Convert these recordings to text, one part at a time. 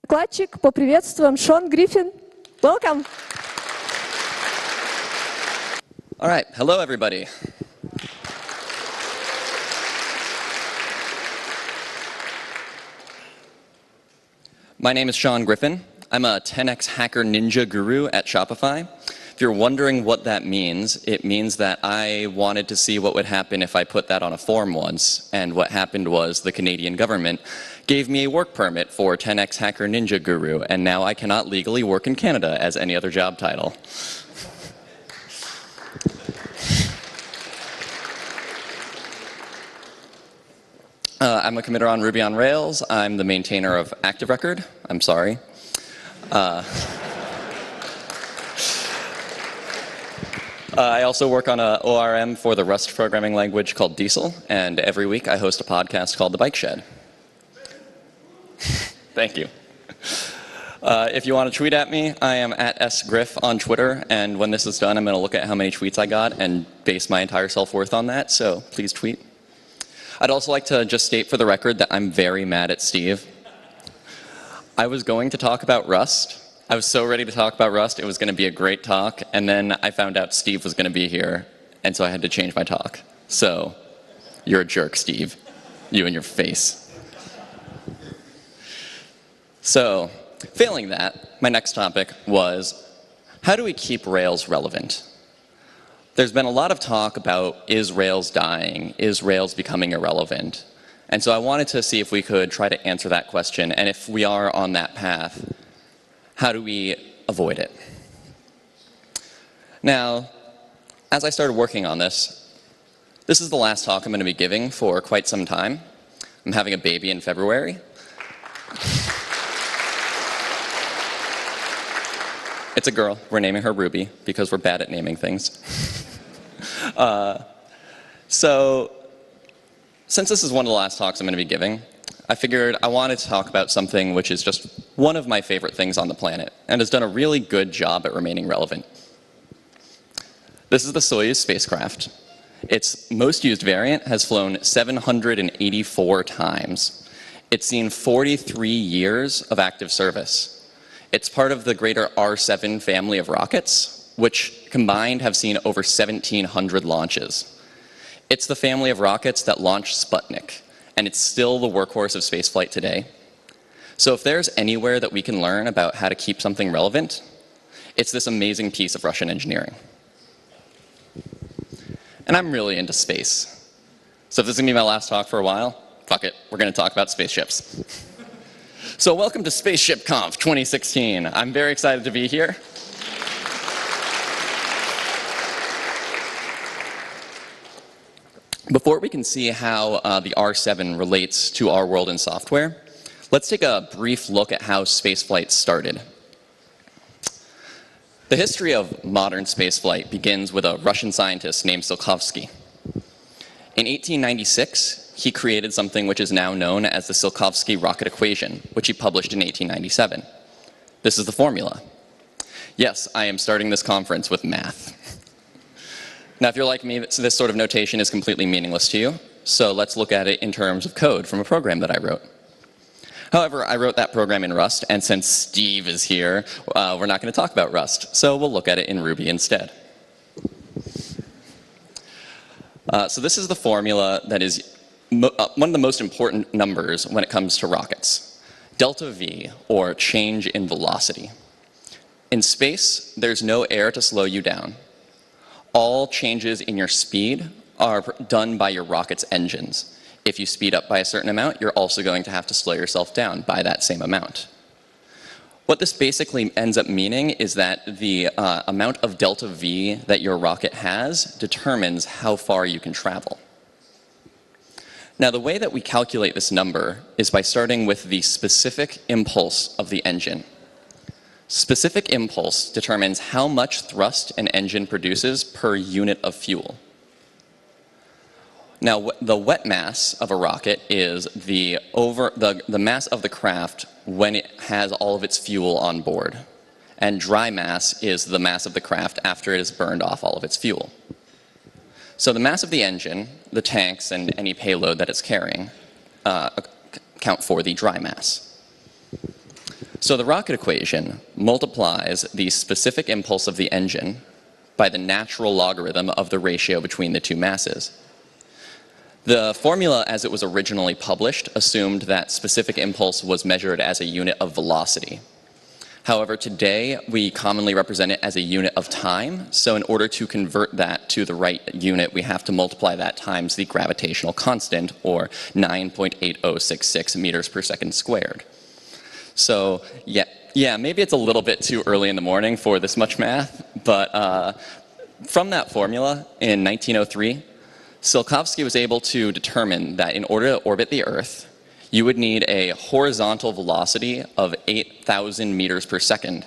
Докладчик, поприветствуем Sean Griffin. Welcome. All right, hello everybody. My name is Sean Griffin. I'm a 10x hacker ninja guru at Shopify. If you're wondering what that means, it means that I wanted to see what would happen if I put that on a form once, and what happened was the Canadian government gave me a work permit for 10x hacker ninja guru, and now I cannot legally work in Canada as any other job title. I'm a committer on Ruby on Rails. I'm the maintainer of Active Record. I'm sorry. I also work on an ORM for the Rust programming language called Diesel, and every week I host a podcast called The Bike Shed. Thank you. If you want to tweet at me, I am at @sgriff on Twitter, and when this is done, I'm going to look at how many tweets I got and base my entire self-worth on that, so please tweet. I'd also like to just state for the record that I'm very mad at Steve. I was going to talk about Rust. I was so ready to talk about Rust, it was going to be a great talk, and then I found out Steve was going to be here, and so I had to change my talk. So, you're a jerk, Steve. You and your face. So, failing that, my next topic was, how do we keep Rails relevant? There's been a lot of talk about, is Rails dying? Is Rails becoming irrelevant? And so I wanted to see if we could try to answer that question, and if we are on that path, how do we avoid it? Now, as I started working on this is the last talk I'm going to be giving for quite some time. I'm having a baby in February. It's a girl. We're naming her Ruby because we're bad at naming things. So, since this is one of the last talks I'm going to be giving, I figured I wanted to talk about something which is just one of my favorite things on the planet and has done a really good job at remaining relevant. This is the Soyuz spacecraft. Its most used variant has flown 784 times. It's seen 43 years of active service. It's part of the greater R7 family of rockets, which combined have seen over 1,700 launches. It's the family of rockets that launched Sputnik, and it's still the workhorse of spaceflight today. So if there's anywhere that we can learn about how to keep something relevant, it's this amazing piece of Russian engineering. And I'm really into space. So if this is going to be my last talk for a while, fuck it, we're going to talk about spaceships. So welcome to Spaceship Conf 2016. I'm very excited to be here. Before we can see how the R7 relates to our world in software, let's take a brief look at how spaceflight started. The history of modern spaceflight begins with a Russian scientist named Tsiolkovsky. In 1896, he created something which is now known as the Tsiolkovsky rocket equation, which he published in 1897. This is the formula. Yes, I am starting this conference with math. Now, if you're like me, this sort of notation is completely meaningless to you, so let's look at it in terms of code from a program that I wrote. However, I wrote that program in Rust, and since Steve is here, we're not going to talk about Rust, so we'll look at it in Ruby instead. So this is the formula that is one of the most important numbers when it comes to rockets. Delta V, or change in velocity. In space, there's no air to slow you down. All changes in your speed are done by your rocket's engines. If you speed up by a certain amount, you're also going to have to slow yourself down by that same amount. What this basically ends up meaning is that the amount of delta V that your rocket has determines how far you can travel. Now, the way that we calculate this number is by starting with the specific impulse of the engine. Specific impulse determines how much thrust an engine produces per unit of fuel. Now, the wet mass of a rocket is the mass of the craft when it has all of its fuel on board. And dry mass is the mass of the craft after it has burned off all of its fuel. So the mass of the engine, the tanks, and any payload that it's carrying account for the dry mass. So the rocket equation multiplies the specific impulse of the engine by the natural logarithm of the ratio between the two masses. The formula as it was originally published assumed that specific impulse was measured as a unit of velocity. However, today we commonly represent it as a unit of time, so in order to convert that to the right unit, we have to multiply that times the gravitational constant, or 9.8066 meters per second squared. So yeah, maybe it's a little bit too early in the morning for this much math, but from that formula in 1903, Tsiolkovsky was able to determine that in order to orbit the Earth, you would need a horizontal velocity of 8,000 meters per second,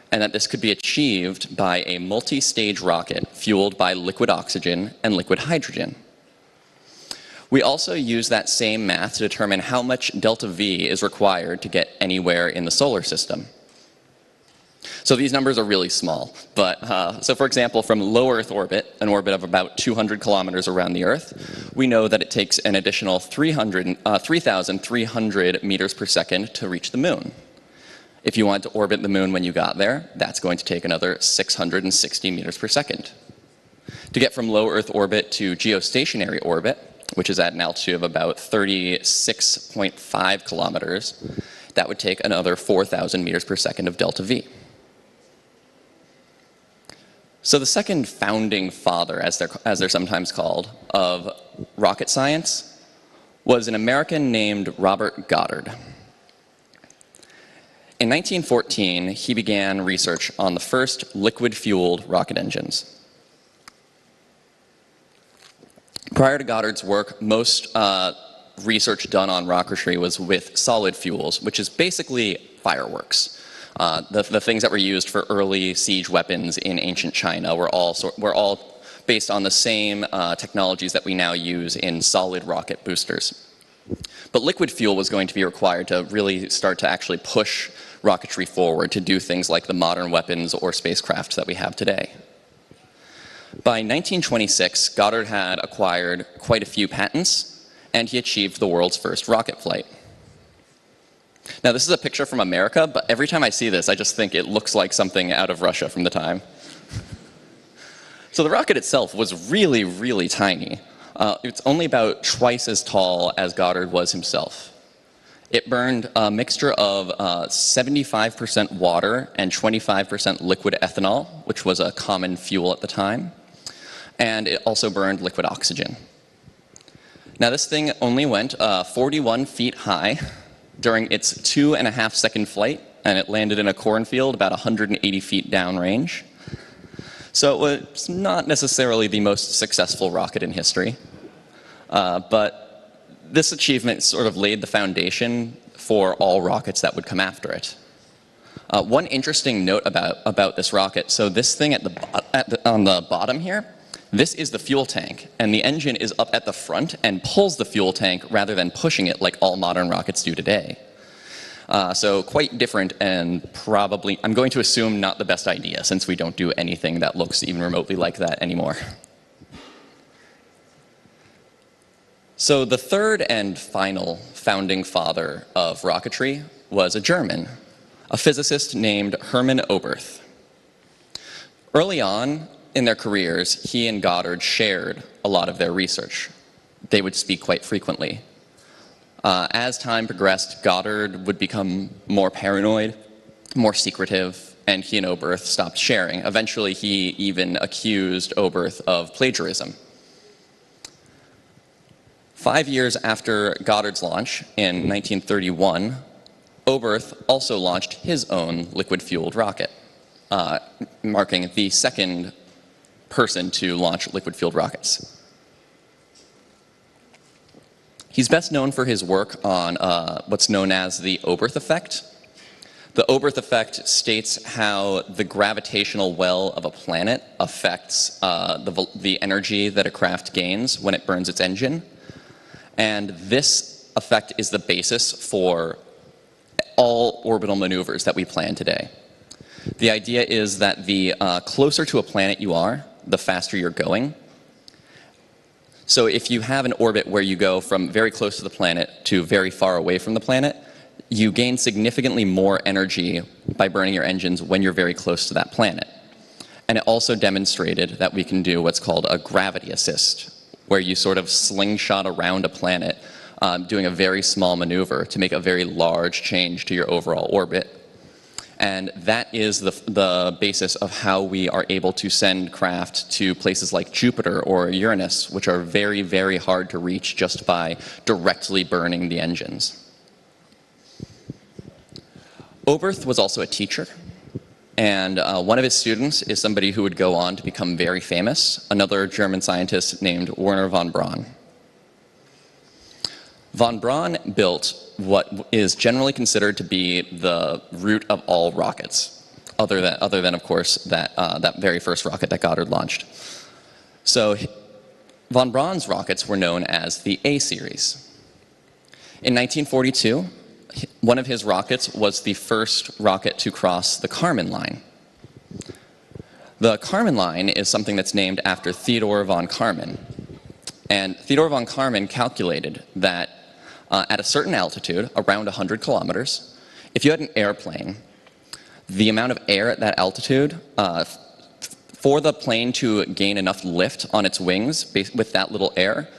and that this could be achieved by a multi-stage rocket fueled by liquid oxygen and liquid hydrogen. We also use that same math to determine how much delta V is required to get anywhere in the solar system. So these numbers are really small, but so for example, from low Earth orbit, an orbit of about 200 kilometers around the Earth, we know that it takes an additional 3,300 meters per second to reach the Moon. If you want to orbit the Moon when you got there, that's going to take another 660 meters per second. To get from low Earth orbit to geostationary orbit, which is at an altitude of about 36.5 kilometers, that would take another 4,000 meters per second of delta V. So the second founding father, as they're sometimes called, of rocket science was an American named Robert Goddard. In 1914, he began research on the first liquid-fueled rocket engines. Prior to Goddard's work, most research done on rocketry was with solid fuels, which is basically fireworks. The things that were used for early siege weapons in ancient China were all based on the same technologies that we now use in solid rocket boosters. But liquid fuel was going to be required to really start to actually push rocketry forward to do things like the modern weapons or spacecraft that we have today. By 1926, Goddard had acquired quite a few patents, and he achieved the world's first rocket flight. Now, this is a picture from America, but every time I see this, I just think it looks like something out of Russia from the time. So the rocket itself was really, really tiny. It's only about twice as tall as Goddard was himself. It burned a mixture of 75% water and 25% liquid ethanol, which was a common fuel at the time. And it also burned liquid oxygen. Now, this thing only went 41 feet high during its 2.5-second flight, and it landed in a cornfield about 180 feet downrange. So it was not necessarily the most successful rocket in history, but this achievement sort of laid the foundation for all rockets that would come after it. One interesting note about this rocket, so this thing on the bottom here, this is the fuel tank, and the engine is up at the front and pulls the fuel tank rather than pushing it like all modern rockets do today. So quite different, and probably, I'm going to assume, not the best idea, since we don't do anything that looks even remotely like that anymore. So the third and final founding father of rocketry was a German, a physicist named Hermann Oberth. Early on in their careers, he and Goddard shared a lot of their research. They would speak quite frequently. As time progressed, Goddard would become more paranoid, more secretive, and he and Oberth stopped sharing. Eventually, he even accused Oberth of plagiarism. 5 years after Goddard's launch, in 1931, Oberth also launched his own liquid-fueled rocket, marking the second person to launch liquid-fueled rockets. He's best known for his work on what's known as the Oberth effect. The Oberth effect states how the gravitational well of a planet affects the energy that a craft gains when it burns its engine. And this effect is the basis for all orbital maneuvers that we plan today. The idea is that the closer to a planet you are, the faster you're going. So if you have an orbit where you go from very close to the planet to very far away from the planet, you gain significantly more energy by burning your engines when you're very close to that planet. And it also demonstrated that we can do what's called a gravity assist, where you sort of slingshot around a planet doing a very small maneuver to make a very large change to your overall orbit. And that is the basis of how we are able to send craft to places like Jupiter or Uranus, which are very, very hard to reach just by directly burning the engines. Oberth was also a teacher, and one of his students is somebody who would go on to become very famous, another German scientist named Wernher von Braun. Von Braun built what is generally considered to be the root of all rockets, other than of course, that very first rocket that Goddard launched. So von Braun's rockets were known as the A series. In 1942, one of his rockets was the first rocket to cross the Kármán line. The Kármán line is something that's named after Theodor von Kármán. And Theodor von Kármán calculated that at a certain altitude, around 100 kilometers, if you had an airplane, the amount of air at that altitude, for the plane to gain enough lift on its wings with that little air,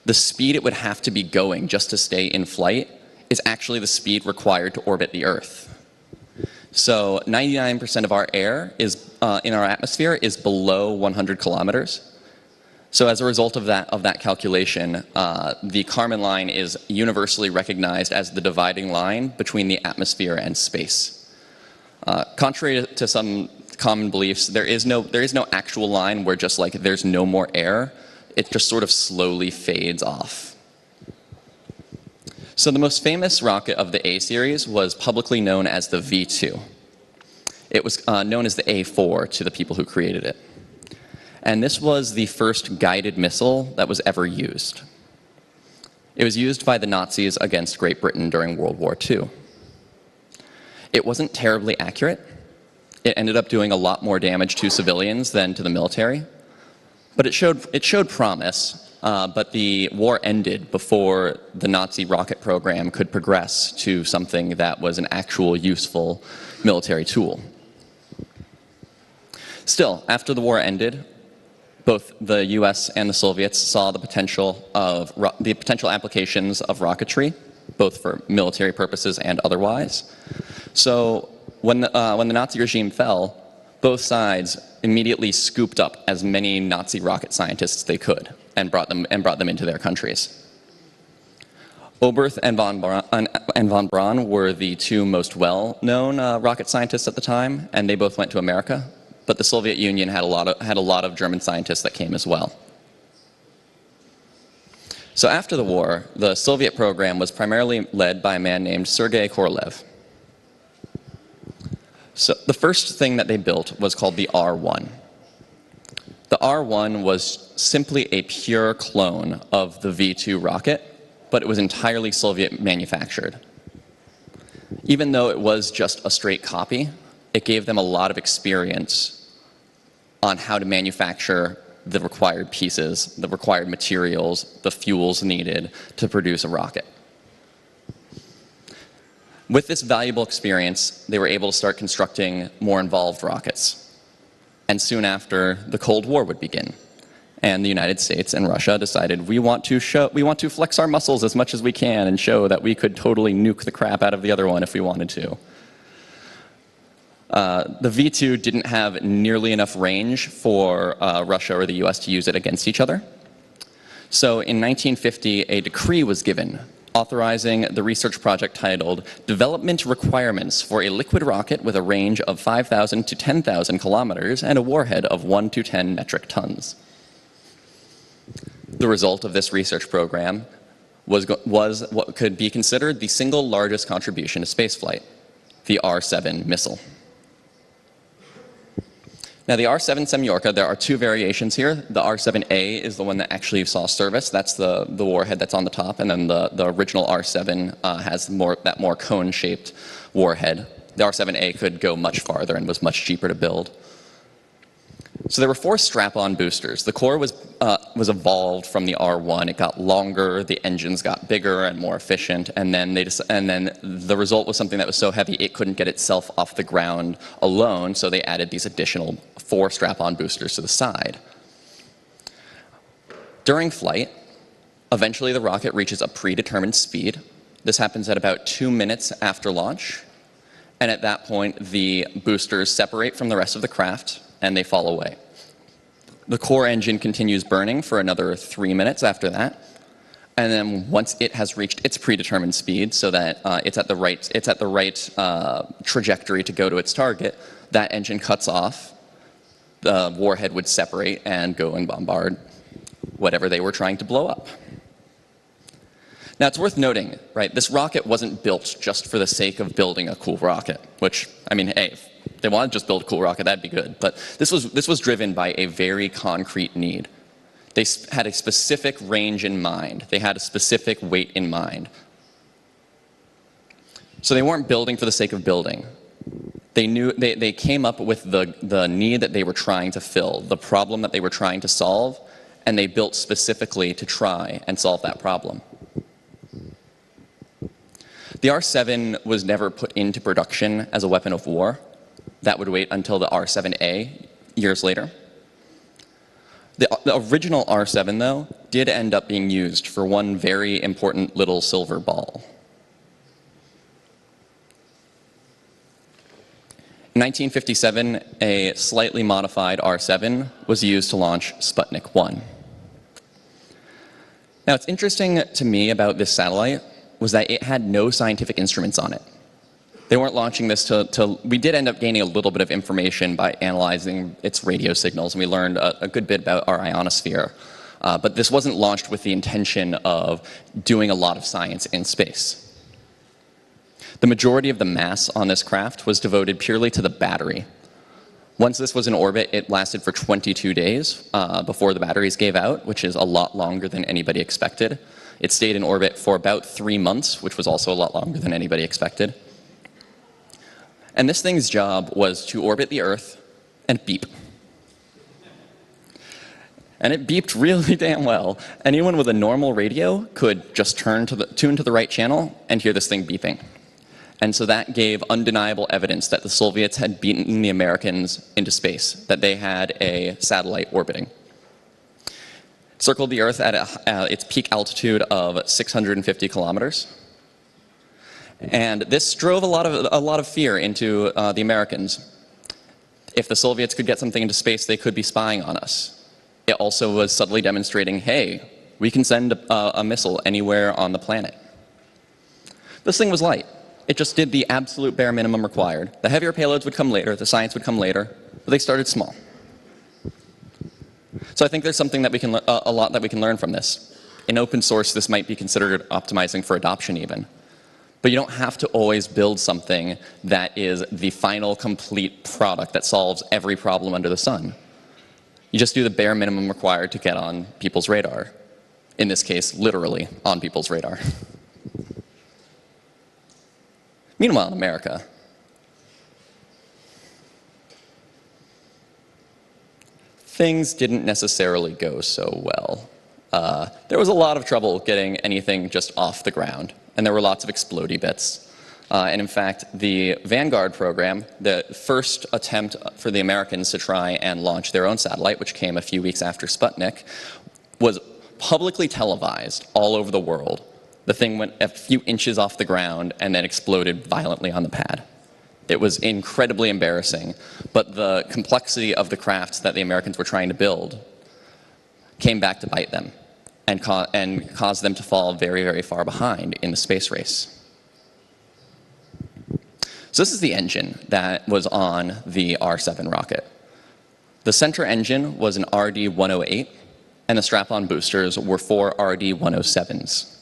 the speed it would have to be going just to stay in flight is actually the speed required to orbit the Earth. So 99% of our air is, in our atmosphere is below 100 kilometers. So as a result of that calculation, the Kármán line is universally recognized as the dividing line between the atmosphere and space. Contrary to some common beliefs, there is no actual line where just like there's no more air. It just sort of slowly fades off. So the most famous rocket of the A series was publicly known as the V2. It was known as the A4 to the people who created it. And this was the first guided missile that was ever used. It was used by the Nazis against Great Britain during World War II. It wasn't terribly accurate. It ended up doing a lot more damage to civilians than to the military. But it showed promise. But the war ended before the Nazi rocket program could progress to something that was an actual useful military tool. Still, after the war ended, both the US and the Soviets saw the potential applications of rocketry, both for military purposes and otherwise. So when the Nazi regime fell, both sides immediately scooped up as many Nazi rocket scientists they could and brought them into their countries. Oberth and von Braun were the two most well-known rocket scientists at the time, and they both went to America. But the Soviet Union had a lot of German scientists that came as well. So after the war, the Soviet program was primarily led by a man named Sergei Korolev. So the first thing that they built was called the R1. The R1 was simply a pure clone of the V2 rocket, but it was entirely Soviet manufactured. Even though it was just a straight copy, it gave them a lot of experience on how to manufacture the required pieces, the required materials, the fuels needed to produce a rocket. With this valuable experience, they were able to start constructing more involved rockets. And soon after, the Cold War would begin. And the United States and Russia decided we want to flex our muscles as much as we can and show that we could totally nuke the crap out of the other one if we wanted to. The V2 didn't have nearly enough range for Russia or the US to use it against each other. So in 1950, a decree was given authorizing the research project titled Development Requirements for a Liquid Rocket with a Range of 5,000 to 10,000 kilometers and a warhead of 1 to 10 metric tons. The result of this research program was what could be considered the single largest contribution to spaceflight, the R7 missile. Now the R7 Semyorka, there are two variations here. The R7A is the one that actually saw service. That's the warhead that's on the top, and then the original R7 has that more cone-shaped warhead. The R7A could go much farther and was much cheaper to build. So there were 4 strap-on boosters. The core was evolved from the R1. It got longer, the engines got bigger and more efficient, and then the result was something that was so heavy it couldn't get itself off the ground alone, so they added these additional 4 strap-on boosters to the side. During flight, eventually the rocket reaches a predetermined speed. This happens at about 2 minutes after launch, and at that point the boosters separate from the rest of the craft and they fall away. The core engine continues burning for another 3 minutes after that, and then once it has reached its predetermined speed, so that it's at the right trajectory to go to its target, that engine cuts off. The warhead would separate and go and bombard whatever they were trying to blow up. Now, it's worth noting, right, this rocket wasn't built just for the sake of building a cool rocket, which, I mean, hey, if they wanted to just build a cool rocket, that'd be good. But this was driven by a very concrete need. They had a specific range in mind. They had a specific weight in mind. So they weren't building for the sake of building. They came up with the need that they were trying to fill, the problem that they were trying to solve, and they built specifically to try and solve that problem. The R7 was never put into production as a weapon of war. That would wait until the R7A years later. The original R7, though, did end up being used for one very important little silver ball. In 1957, a slightly modified R7 was used to launch Sputnik 1. Now, what's interesting to me about this satellite was that it had no scientific instruments on it. They weren't launching this we did end up gaining a little bit of information by analyzing its radio signals, and we learned a good bit about our ionosphere. But this wasn't launched with the intention of doing a lot of science in space. The majority of the mass on this craft was devoted purely to the battery. Once this was in orbit, it lasted for 22 days before the batteries gave out, which is a lot longer than anybody expected. It stayed in orbit for about 3 months, which was also a lot longer than anybody expected. And this thing's job was to orbit the Earth and beep. And it beeped really damn well. Anyone with a normal radio could just tune to the right channel and hear this thing beeping. And so that gave undeniable evidence that the Soviets had beaten the Americans into space, that they had a satellite orbiting. Circled the Earth at its peak altitude of 650 kilometers. And this drove a lot of fear into the Americans. If the Soviets could get something into space, they could be spying on us. It also was subtly demonstrating, hey, we can send a missile anywhere on the planet. This thing was light. It just did the absolute bare minimum required. The heavier payloads would come later, the science would come later, but they started small. So I think there's something that a lot that we can learn from this. In open source, this might be considered optimizing for adoption even. But you don't have to always build something that is the final complete product that solves every problem under the sun. You just do the bare minimum required to get on people's radar. In this case, literally on people's radar. Meanwhile, in America, things didn't necessarily go so well. There was a lot of trouble getting anything just off the ground, and there were lots of explodey bits. And in fact, the Vanguard program, the first attempt for the Americans to try and launch their own satellite, which came a few weeks after Sputnik, was publicly televised all over the world. The thing went a few inches off the ground and then exploded violently on the pad. It was incredibly embarrassing, but the complexity of the crafts that the Americans were trying to build came back to bite them and caused them to fall very, very far behind in the space race. So this is the engine that was on the R7 rocket. The center engine was an RD-108, and the strap-on boosters were 4 RD-107s.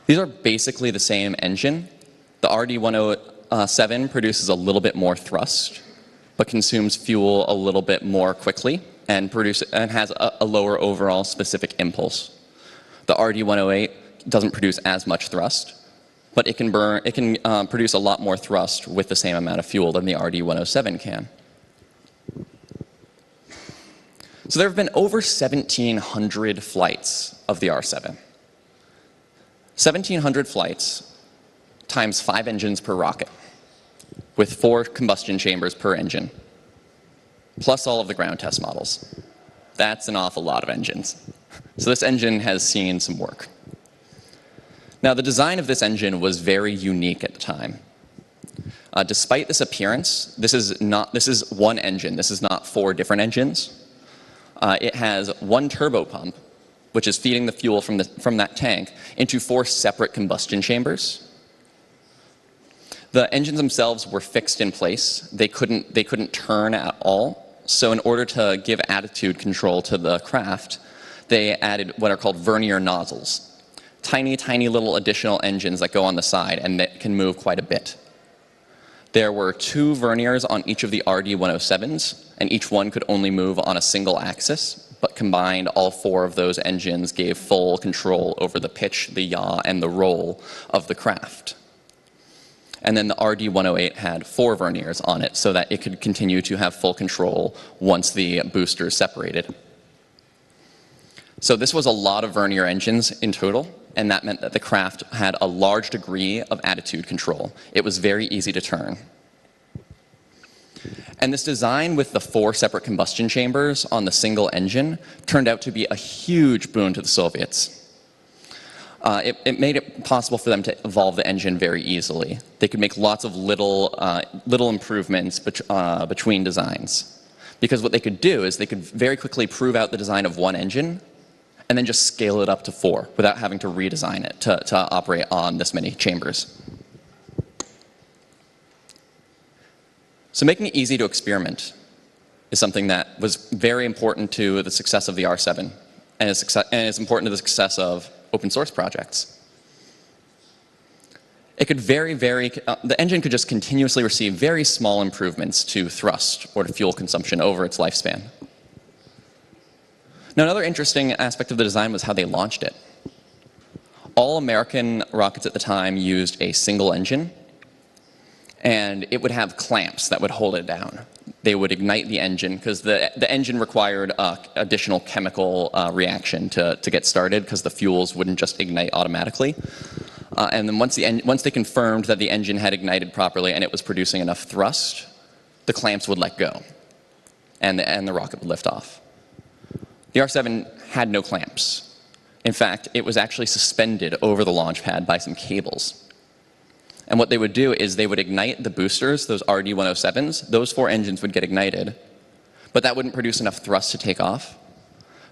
These are basically the same engine. The RD-107 produces a little bit more thrust, but consumes fuel a little bit more quickly and has a lower overall specific impulse. The RD-108 doesn't produce as much thrust, but it can produce a lot more thrust with the same amount of fuel than the RD-107 can. So there have been over 1,700 flights of the R7. 1,700 flights times 5 engines per rocket, with 4 combustion chambers per engine, plus all of the ground test models. That's an awful lot of engines. So this engine has seen some work. Now, the design of this engine was very unique at the time. Despite this appearance, this is one engine. This is not 4 different engines. It has 1 turbo pump, which is feeding the fuel from that tank into 4 separate combustion chambers. The engines themselves were fixed in place. They couldn't turn at all. So in order to give attitude control to the craft, they added what are called vernier nozzles. Tiny, tiny little additional engines that go on the side and that can move quite a bit. There were 2 verniers on each of the RD-107s, and each one could only move on a single axis, but combined, all 4 of those engines gave full control over the pitch, the yaw, and the roll of the craft. And then the RD-108 had 4 verniers on it so that it could continue to have full control once the boosters separated. So this was a lot of vernier engines in total, and that meant that the craft had a large degree of attitude control. It was very easy to turn. And this design with the 4 separate combustion chambers on the single engine turned out to be a huge boon to the Soviets. It made it possible for them to evolve the engine very easily. They could make lots of little improvements between designs. Because what they could do is they could very quickly prove out the design of one engine and then just scale it up to 4 without having to redesign it to operate on this many chambers. So making it easy to experiment is something that was very important to the success of the R7 and is important to the success of open source projects. It could the engine could just continuously receive very small improvements to thrust or to fuel consumption over its lifespan. Now, another interesting aspect of the design was how they launched it. All American rockets at the time used a single engine, and it would have clamps that would hold it down. They would ignite the engine, because the engine required additional chemical reaction to get started, because the fuels wouldn't just ignite automatically. And then once they confirmed that the engine had ignited properly and it was producing enough thrust, the clamps would let go, and the rocket would lift off. The R7 had no clamps. In fact, it was actually suspended over the launch pad by some cables. And what they would do is they would ignite the boosters, those RD-107s. Those 4 engines would get ignited, but that wouldn't produce enough thrust to take off.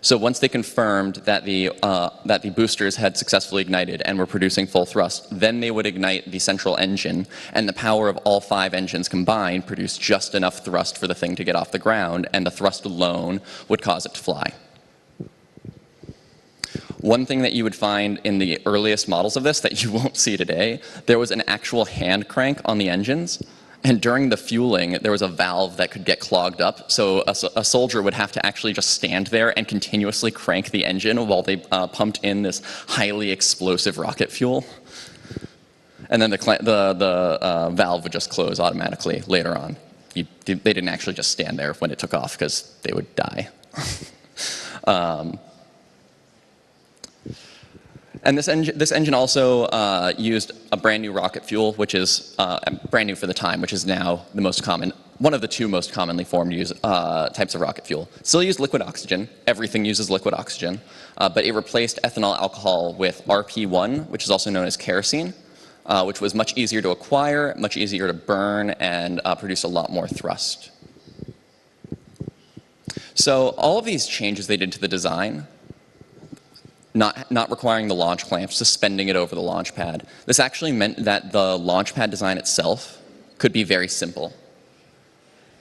So once they confirmed that the boosters had successfully ignited and were producing full thrust, then they would ignite the central engine, and the power of all 5 engines combined produced just enough thrust for the thing to get off the ground, and the thrust alone would cause it to fly. One thing that you would find in the earliest models of this that you won't see today, there was an actual hand crank on the engines. And during the fueling, there was a valve that could get clogged up. So a soldier would have to actually just stand there and continuously crank the engine while they pumped in this highly explosive rocket fuel. And then the valve would just close automatically later on. They didn't actually just stand there when it took off, because they would die. And this engine also used a brand new rocket fuel, which is brand new for the time, which is now the most common, one of the 2 most commonly formed types of rocket fuel. Still used liquid oxygen. Everything uses liquid oxygen. But it replaced ethanol alcohol with RP1, which is also known as kerosene, which was much easier to acquire, much easier to burn, and produced a lot more thrust. So all of these changes they did to the design, not requiring the launch clamps, suspending it over the launch pad. This actually meant that the launch pad design itself could be very simple.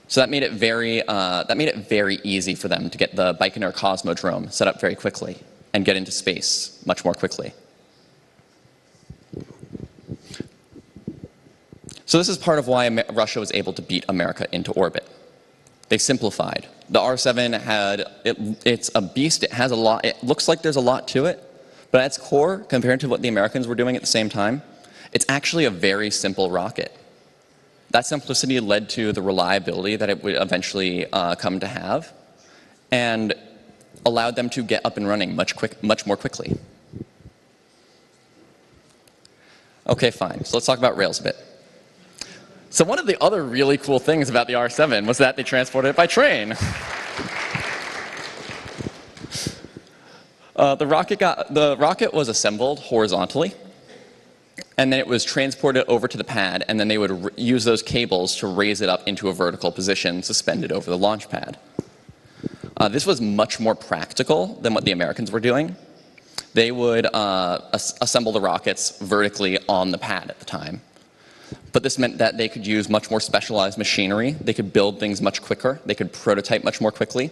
So that made it very easy for them to get the Baikonur Cosmodrome set up very quickly and get into space much more quickly. So this is part of why Russia was able to beat America into orbit. They simplified. The R7 it's a beast. It has a lot. It looks like there's a lot to it, but at its core, compared to what the Americans were doing at the same time, it's actually a very simple rocket. That simplicity led to the reliability that it would eventually come to have, and allowed them to get up and running much more quickly. Okay, fine. So let's talk about Rails a bit. So one of the other really cool things about the R7 was that they transported it by train. The rocket was assembled horizontally, and then it was transported over to the pad, and then they would use those cables to raise it up into a vertical position suspended over the launch pad. This was much more practical than what the Americans were doing. They would assemble the rockets vertically on the pad at the time. But this meant that they could use much more specialized machinery. They could build things much quicker. They could prototype much more quickly.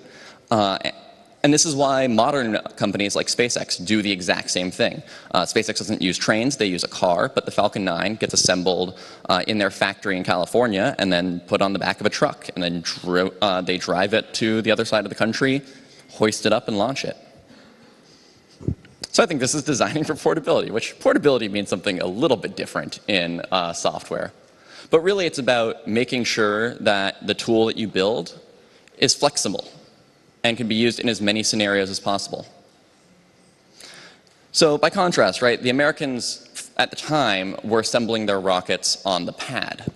And this is why modern companies like SpaceX do the exact same thing. SpaceX doesn't use trains, they use a car, but the Falcon 9 gets assembled in their factory in California and then put on the back of a truck. And then they drive it to the other side of the country, hoist it up, and launch it. So I think this is designing for portability, which portability means something a little bit different in software. But really it's about making sure that the tool that you build is flexible and can be used in as many scenarios as possible. So by contrast, right, the Americans at the time were assembling their rockets on the pad.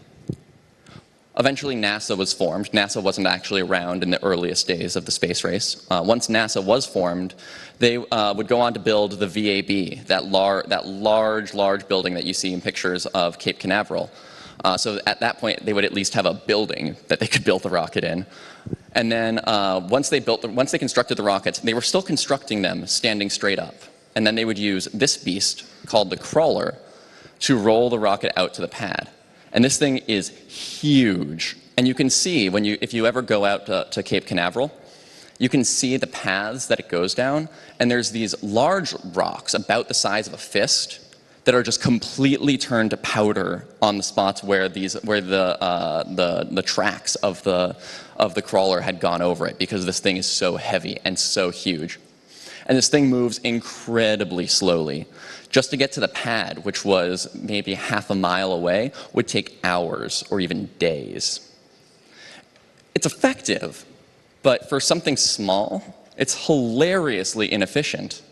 Eventually NASA was formed. NASA wasn't actually around in the earliest days of the space race. Once NASA was formed, they would go on to build the VAB, that large building that you see in pictures of Cape Canaveral. So at that point, they would at least have a building that they could build the rocket in. And then once they constructed the rockets, they were still constructing them standing straight up. And then they would use this beast called the crawler to roll the rocket out to the pad. And this thing is huge. And you can see, if you ever go out to Cape Canaveral, you can see the paths that it goes down. And there's these large rocks about the size of a fist that are just completely turned to powder on the spots where the tracks of the crawler had gone over it, because this thing is so heavy and so huge. And this thing moves incredibly slowly. Just to get to the pad, which was maybe half a mile away, would take hours or even days. It's effective, but for something small, it's hilariously inefficient.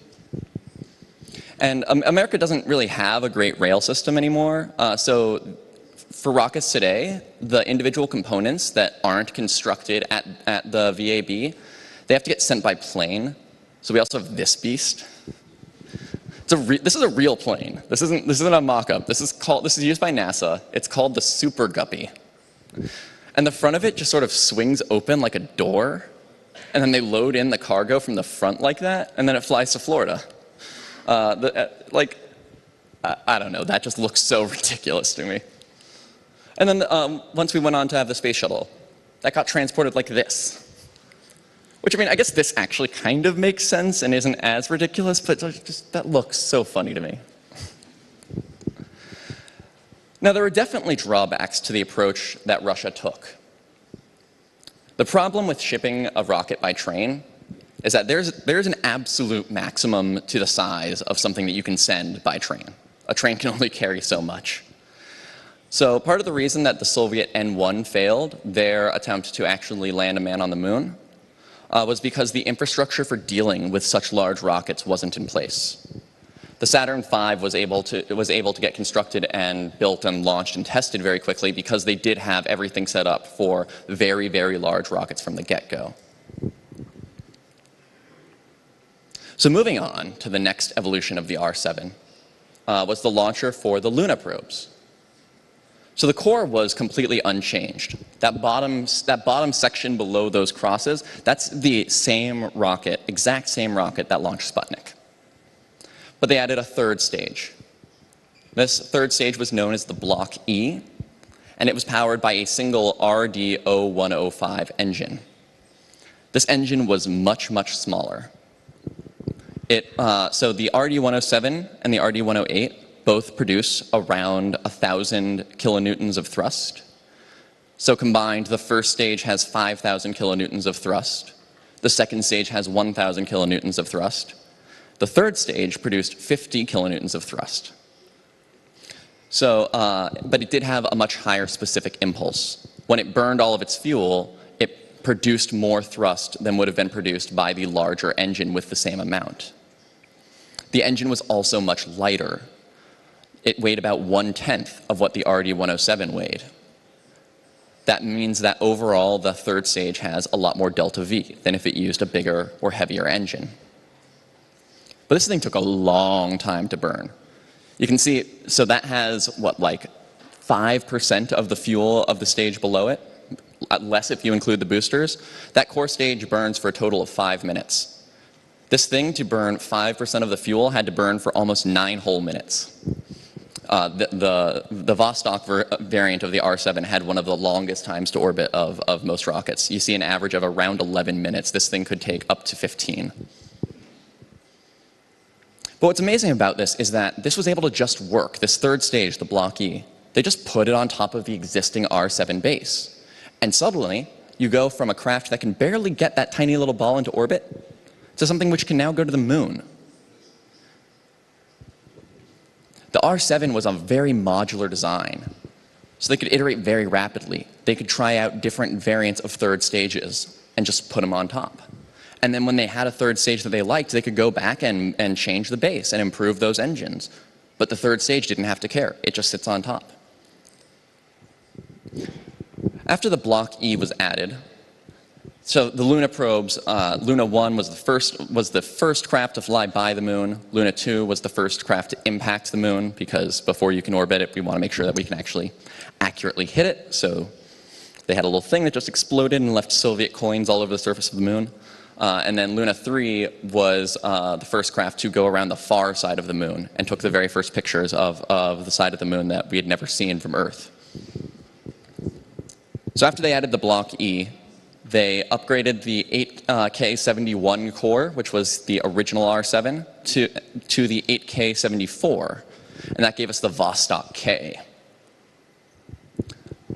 And America doesn't really have a great rail system anymore. So for rockets today, the individual components that aren't constructed at the VAB, they have to get sent by plane. So we also have this beast. This is a real plane. This isn't a mock-up. This is used by NASA. It's called the Super Guppy. And the front of it just sort of swings open like a door, and then they load in the cargo from the front like that, and then it flies to Florida. I don't know, that just looks so ridiculous to me. And then once we went on to have the space shuttle, that got transported like this. Which, I mean, I guess this actually kind of makes sense and isn't as ridiculous, but just that looks so funny to me. Now, there are definitely drawbacks to the approach that Russia took. The problem with shipping a rocket by train is that there's an absolute maximum to the size of something that you can send by train. A train can only carry so much. So part of the reason that the Soviet N-1 failed, their attempt to actually land a man on the moon, was because the infrastructure for dealing with such large rockets wasn't in place. The Saturn V was able to get constructed and built and launched and tested very quickly because they did have everything set up for very, very large rockets from the get-go. So moving on to the next evolution of the R7 was the launcher for the Luna probes. So the core was completely unchanged. That bottom section below those crosses, that's the same rocket, exact same rocket that launched Sputnik. But they added a third stage. This third stage was known as the Block E, and it was powered by a single RD-0105 engine. This engine was much, much smaller. So the RD-107 and the RD-108 both produce around 1,000 kilonewtons of thrust. So combined, the first stage has 5,000 kilonewtons of thrust. The second stage has 1,000 kilonewtons of thrust. The third stage produced 50 kilonewtons of thrust. So, but it did have a much higher specific impulse. When it burned all of its fuel, it produced more thrust than would have been produced by the larger engine with the same amount. The engine was also much lighter. It weighed about 1/10 of what the RD-107 weighed. That means that overall, the third stage has a lot more delta V than if it used a bigger or heavier engine. But this thing took a long time to burn. You can see, so that has, what, like 5% of the fuel of the stage below it, less if you include the boosters. That core stage burns for a total of 5 minutes. This thing, to burn 5% of the fuel, had to burn for almost 9 whole minutes. The Vostok variant of the R7 had one of the longest times to orbit of most rockets. You see an average of around 11 minutes. This thing could take up to 15. But what's amazing about this is that this was able to just work, this third stage, the Block E. They just put it on top of the existing R7 base. And suddenly, you go from a craft that can barely get that tiny little ball into orbit to something which can now go to the moon. The R7 was a very modular design, so they could iterate very rapidly. They could try out different variants of third stages and just put them on top. And then when they had a third stage that they liked, they could go back and change the base and improve those engines. But the third stage didn't have to care. It just sits on top. After the Block E was added, so the Luna probes, Luna 1 was the first craft to fly by the moon. Luna 2 was the first craft to impact the moon, because before you can orbit it, we want to make sure that we can actually accurately hit it. So they had a little thing that just exploded and left Soviet coins all over the surface of the moon. And then Luna 3 was the first craft to go around the far side of the moon and took the very first pictures of the side of the moon that we had never seen from Earth. So after they added the Block E, they upgraded the 8K71 core, which was the original R7, to the 8K74, and that gave us the Vostok K.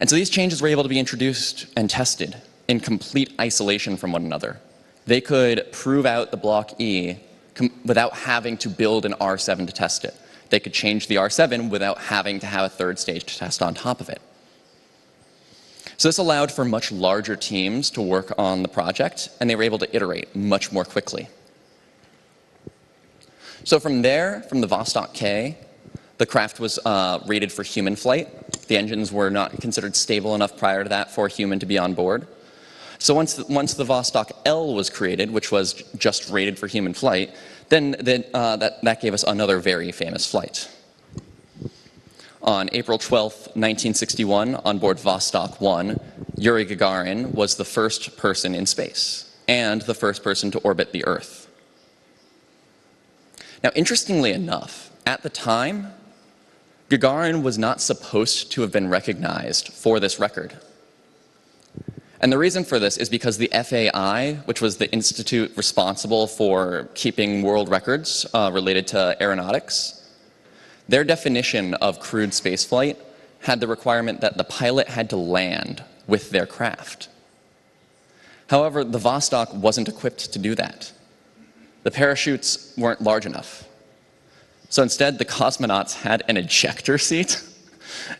And so these changes were able to be introduced and tested in complete isolation from one another. They could prove out the Block E without having to build an R7 to test it. They could change the R7 without having to have a third stage to test on top of it. So this allowed for much larger teams to work on the project, and they were able to iterate much more quickly. So from there, from the Vostok K, the craft was rated for human flight. The engines were not considered stable enough prior to that for a human to be on board. So once the Vostok L was created, which was just rated for human flight, then that gave us another very famous flight. On April 12, 1961, on board Vostok 1, Yuri Gagarin was the first person in space and the first person to orbit the Earth. Now, interestingly enough, at the time, Gagarin was not supposed to have been recognized for this record. And the reason for this is because the FAI, which was the institute responsible for keeping world records related to aeronautics, their definition of crewed spaceflight had the requirement that the pilot had to land with their craft. However, the Vostok wasn't equipped to do that. The parachutes weren't large enough. So instead, the cosmonauts had an ejector seat,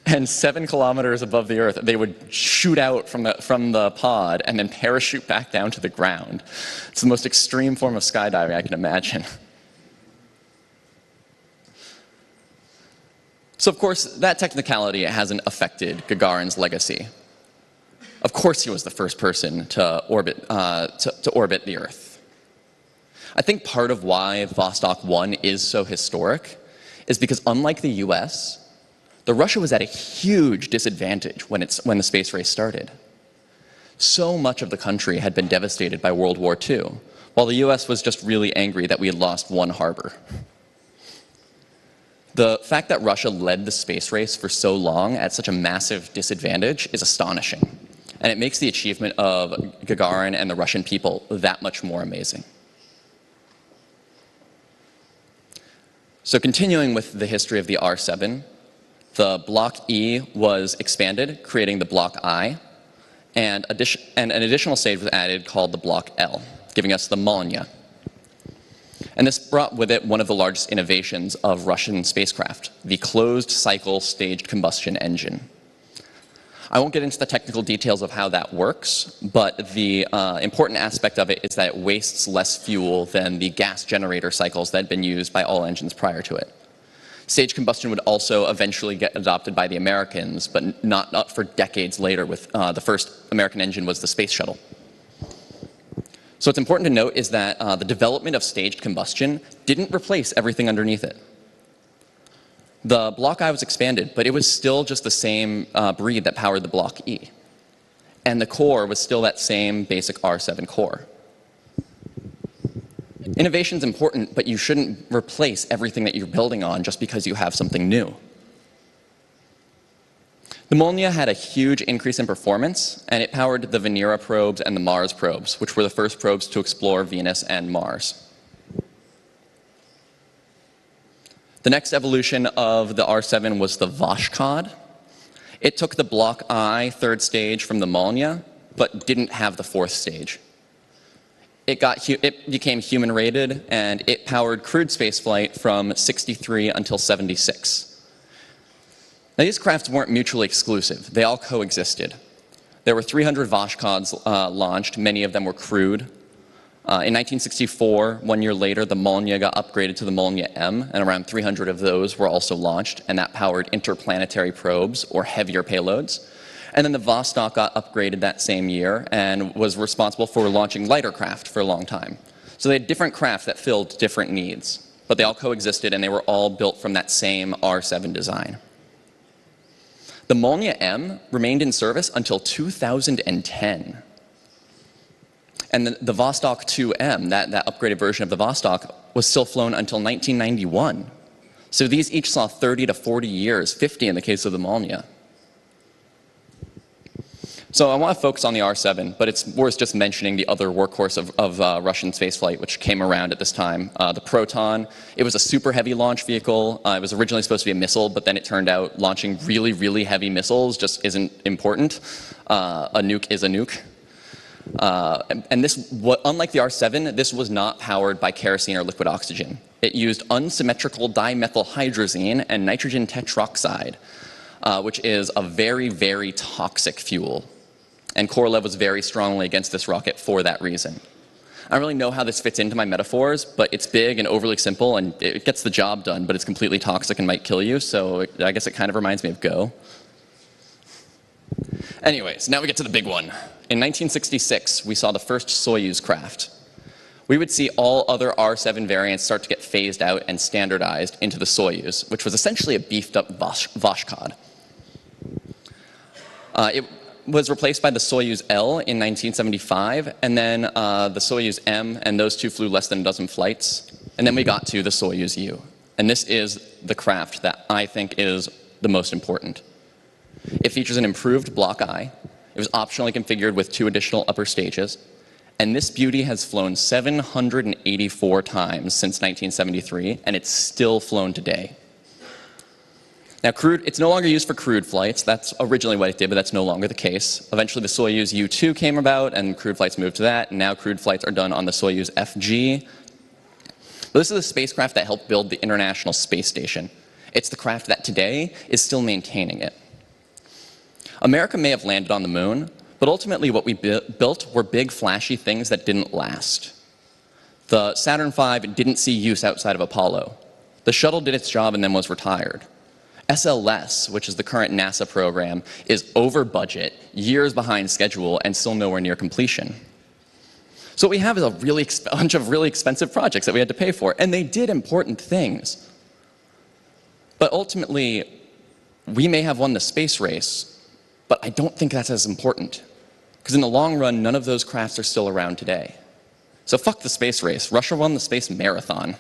and 7 kilometers above the Earth, they would shoot out from the pod and then parachute back down to the ground. It's the most extreme form of skydiving I can imagine. So of course, that technicality hasn't affected Gagarin's legacy. Of course he was the first person to orbit the Earth. I think part of why Vostok 1 is so historic is because unlike the US, Russia was at a huge disadvantage when the space race started. So much of the country had been devastated by World War II, while the US was just really angry that we had lost one harbor. The fact that Russia led the space race for so long at such a massive disadvantage is astonishing, and it makes the achievement of Gagarin and the Russian people that much more amazing. So continuing with the history of the R7, the Block E was expanded, creating the Block I, and an additional stage was added called the Block L, giving us the Molniya. And this brought with it one of the largest innovations of Russian spacecraft, the closed-cycle staged combustion engine. I won't get into the technical details of how that works, but the important aspect of it is that it wastes less fuel than the gas generator cycles that had been used by all engines prior to it. Stage combustion would also eventually get adopted by the Americans, but not for decades later. With the first American engine was the space shuttle. So what's important to note is that the development of staged combustion didn't replace everything underneath it. The Block I was expanded, but it was still just the same breed that powered the Block E. And the core was still that same basic R7 core. Innovation's important, but you shouldn't replace everything that you're building on just because you have something new. The Molniya had a huge increase in performance, and it powered the Venera probes and the Mars probes, which were the first probes to explore Venus and Mars. The next evolution of the R7 was the Vashkod. It took the Block I third stage from the Molniya, but didn't have the fourth stage. It became human-rated, and it powered crewed spaceflight from 63 until 76. Now, these crafts weren't mutually exclusive. They all coexisted. There were 300 Vashkods launched. Many of them were crewed. In 1964, 1 year later, the Molniya got upgraded to the Molniya M, and around 300 of those were also launched, and that powered interplanetary probes, or heavier payloads. And then the Vostok got upgraded that same year and was responsible for launching lighter craft for a long time. So they had different craft that filled different needs, but they all coexisted, and they were all built from that same R7 design. The Molniya M remained in service until 2010. And the Vostok 2M, that upgraded version of the Vostok, was still flown until 1991. So these each saw 30 to 40 years, 50 in the case of the Molniya. So I want to focus on the R7, but it's worth just mentioning the other workhorse of Russian spaceflight, which came around at this time, the Proton. It was a super heavy launch vehicle. It was originally supposed to be a missile, but then it turned out launching really, really heavy missiles just isn't important. A nuke is a nuke. Unlike the R7, this was not powered by kerosene or liquid oxygen. It used unsymmetrical dimethylhydrazine and nitrogen tetroxide, which is a very, very toxic fuel. And Korolev was very strongly against this rocket for that reason. I don't really know how this fits into my metaphors, but it's big and overly simple, and it gets the job done, but it's completely toxic and might kill you, so I guess it kind of reminds me of Go. Anyways, now we get to the big one. In 1966, we saw the first Soyuz craft. We would see all other R7 variants start to get phased out and standardized into the Soyuz, which was essentially a beefed-up Vashkod. It was replaced by the Soyuz L in 1975, and then the Soyuz M, and those two flew less than a dozen flights. And then we got to the Soyuz U. And this is the craft that I think is the most important. It features an improved Block I. It was optionally configured with 2 additional upper stages. And this beauty has flown 784 times since 1973, and it's still flown today. Now, it's no longer used for crewed flights. That's originally what it did, but that's no longer the case. Eventually, the Soyuz U-2 came about, and crewed flights moved to that. And now crewed flights are done on the Soyuz FG. But this is the spacecraft that helped build the International Space Station. It's the craft that today is still maintaining it. America may have landed on the moon, but ultimately what we built were big, flashy things that didn't last. The Saturn V didn't see use outside of Apollo. The shuttle did its job and then was retired. SLS, which is the current NASA program, is over budget, years behind schedule, and still nowhere near completion. So what we have is a bunch of really expensive projects that we had to pay for, and they did important things. But ultimately, we may have won the space race, but I don't think that's as important. Because in the long run, none of those crafts are still around today. So fuck the space race. Russia won the space marathon.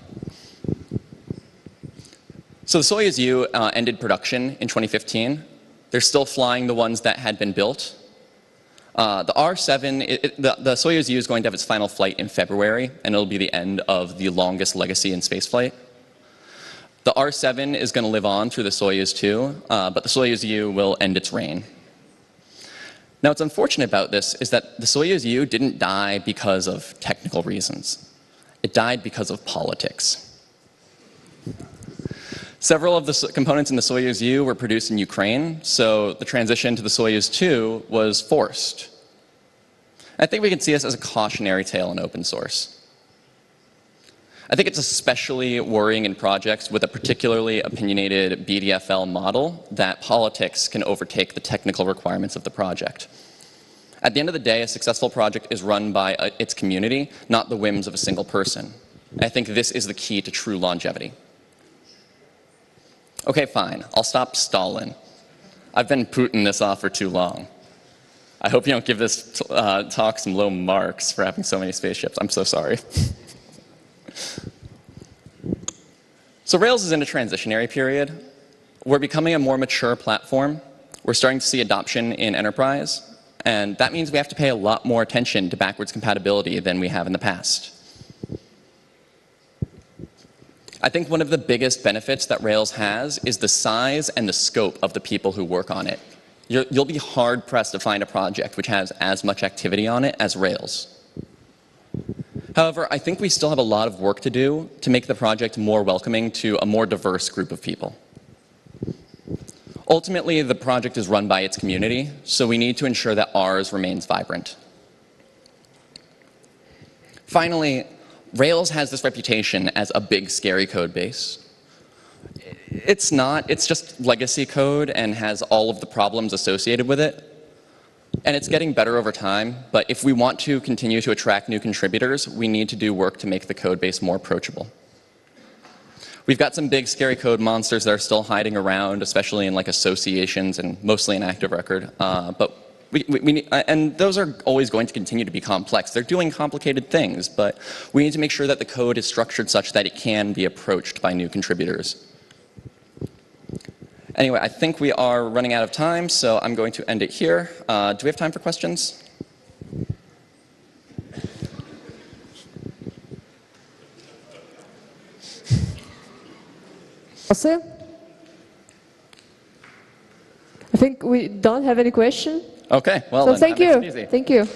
So the Soyuz U ended production in 2015. They're still flying the ones that had been built. The R7, the Soyuz U is going to have its final flight in February, and it'll be the end of the longest legacy in spaceflight. The R7 is going to live on through the Soyuz 2, but the Soyuz U will end its reign. Now, what's unfortunate about this is that the Soyuz U didn't die because of technical reasons. It died because of politics. Several of the components in the Soyuz U were produced in Ukraine, so the transition to the Soyuz 2 was forced. I think we can see this as a cautionary tale in open source. I think it's especially worrying in projects with a particularly opinionated BDFL model that politics can overtake the technical requirements of the project. At the end of the day, a successful project is run by its community, not the whims of a single person. I think this is the key to true longevity. Okay, fine. I'll stop stalling. I've been putting this off for too long. I hope you don't give this talk some low marks for having so many spaceships. I'm so sorry. So Rails is in a transitionary period. We're becoming a more mature platform. We're starting to see adoption in enterprise. And that means we have to pay a lot more attention to backwards compatibility than we have in the past. I think one of the biggest benefits that Rails has is the size and the scope of the people who work on it. You'll be hard-pressed to find a project which has as much activity on it as Rails. However, I think we still have a lot of work to do to make the project more welcoming to a more diverse group of people. Ultimately, the project is run by its community, so we need to ensure that ours remains vibrant. Finally, Rails has this reputation as a big, scary code base. It's not. It's just legacy code and has all of the problems associated with it. And it's getting better over time, but if we want to continue to attract new contributors, we need to do work to make the code base more approachable. We've got some big, scary code monsters that are still hiding around, especially in like associations and mostly in active record. And those are always going to continue to be complex. They're doing complicated things, but we need to make sure that the code is structured such that it can be approached by new contributors. Anyway, I think we are running out of time, so I'm going to end it here. Do we have time for questions? Awesome. I think we don't have any question. Okay, well So then, thank that makes you. it easy. Thank you.